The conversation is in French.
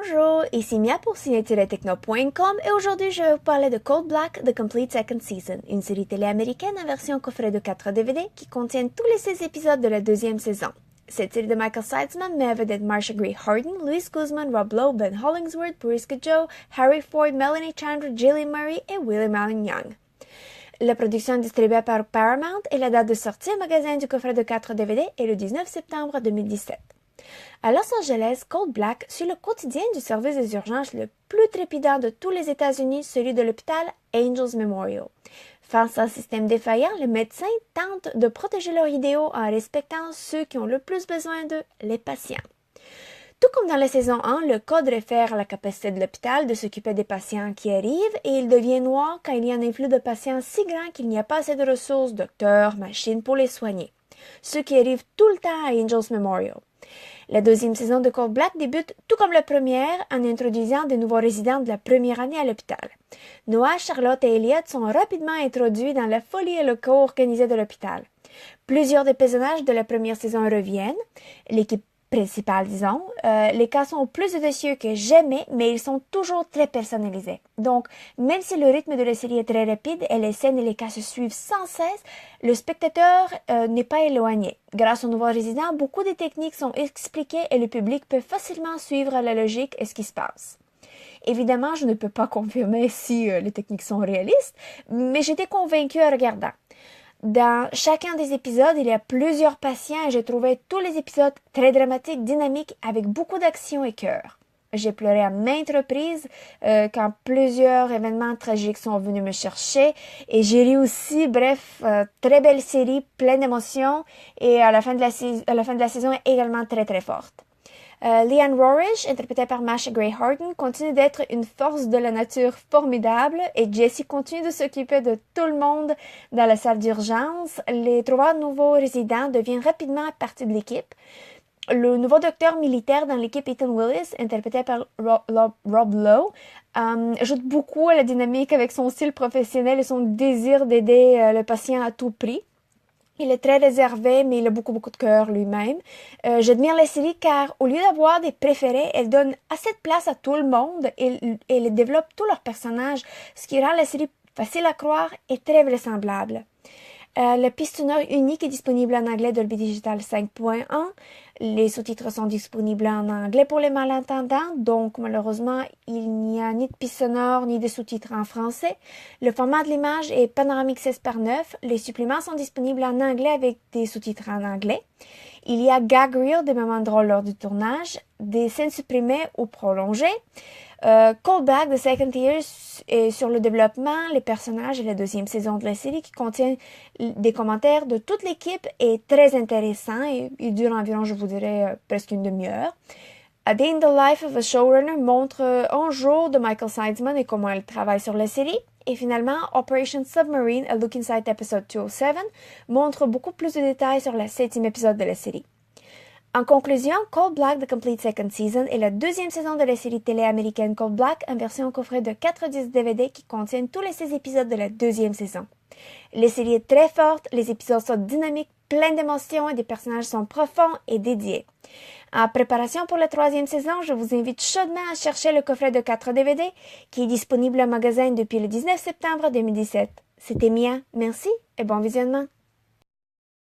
Bonjour, ici Mia pour ciné-techno.com et aujourd'hui je vais vous parler de Cold Black The Complete Second Season, une série télé américaine en version coffret de 4 DVD qui contiennent tous les 16 épisodes de la deuxième saison. Cette série de Michael Sidesman met à vedette Marcia Gray Harden, Luis Guzman, Rob Lowe, Ben Hollingsworth, Briska Joe, Harry Ford, Melanie Chandler, Jillian Murray et William Allen Young. La production est distribuée par Paramount et la date de sortie au magasin du coffret de 4 DVD est le 19 septembre 2017. À Los Angeles, Cold Black suit le quotidien du service des urgences le plus trépidant de tous les États-Unis, celui de l'hôpital Angels Memorial. Face à un système défaillant, les médecins tentent de protéger leurs idéaux en respectant ceux qui ont le plus besoin d'eux, les patients. Tout comme dans la saison 1, le code réfère à la capacité de l'hôpital de s'occuper des patients qui arrivent et il devient noir quand il y a un influx de patients si grand qu'il n'y a pas assez de ressources, docteurs, machines pour les soigner. Ceux qui arrivent tout le temps à Angels Memorial. La deuxième saison de Cold Black débute tout comme la première en introduisant de nouveaux résidents de la première année à l'hôpital. Noah, Charlotte et Elliot sont rapidement introduits dans la folie et le chaos organisé de l'hôpital. Plusieurs des personnages de la première saison reviennent, l'équipe principale disons. Les cas sont plus audacieux que jamais, mais ils sont toujours très personnalisés. Donc, même si le rythme de la série est très rapide et les scènes et les cas se suivent sans cesse, le spectateur n'est pas éloigné. Grâce aux nouveaux résidents, beaucoup de techniques sont expliquées et le public peut facilement suivre la logique et ce qui se passe. Évidemment, je ne peux pas confirmer si les techniques sont réalistes, mais j'étais convaincue en regardant. Dans chacun des épisodes, il y a plusieurs patients et j'ai trouvé tous les épisodes très dramatiques, dynamiques, avec beaucoup d'action et cœur. J'ai pleuré à maintes reprises quand plusieurs événements tragiques sont venus me chercher et j'ai ri aussi. Bref, très belle série, pleine d'émotions et à la fin de la saison est également très très forte. Leanne Rorish, interprétée par Marcia Gray Harden, continue d'être une force de la nature formidable et Jessie continue de s'occuper de tout le monde dans la salle d'urgence. Les 3 nouveaux résidents deviennent rapidement partie de l'équipe. Le nouveau docteur militaire dans l'équipe Ethan Willis, interprété par Rob Lowe, ajoute beaucoup à la dynamique avec son style professionnel et son désir d'aider le patient à tout prix. Il est très réservé, mais il a beaucoup de cœur lui-même. J'admire la série car, au lieu d'avoir des préférés, elle donne assez de place à tout le monde et elle développe tous leurs personnages, ce qui rend la série facile à croire et très vraisemblable. La piste sonore unique est disponible en anglais Dolby Digital 5.1. Les sous-titres sont disponibles en anglais pour les malentendants, donc malheureusement, il n'y a ni de piste sonore ni de sous-titres en français. Le format de l'image est panoramique 16:9. Les suppléments sont disponibles en anglais avec des sous-titres en anglais. Il y a gag reel, des moments drôles lors du tournage, des scènes supprimées ou prolongées. Cold Black The Second Year est sur le développement, les personnages et la deuxième saison de la série qui contient des commentaires de toute l'équipe est très intéressant et il dure environ, je vous dirais, presque une demi-heure. A Day in the Life of a Showrunner montre un jour de Michael Sidesman et comment elle travaille sur la série. Et finalement, Operation Submarine, A Look Inside Episode 207, montre beaucoup plus de détails sur le 7e épisode de la série. En conclusion, Cold Black The Complete Second Season est la deuxième saison de la série télé américaine Cold Black en version coffret de 4 disques DVD qui contiennent tous les 16 épisodes de la deuxième saison. La série est très forte, les épisodes sont dynamiques, pleins d'émotions et des personnages sont profonds et dédiés. En préparation pour la 3e saison, je vous invite chaudement à chercher le coffret de 4 DVD qui est disponible au magasin depuis le 19 septembre 2017. C'était Mia, merci et bon visionnement.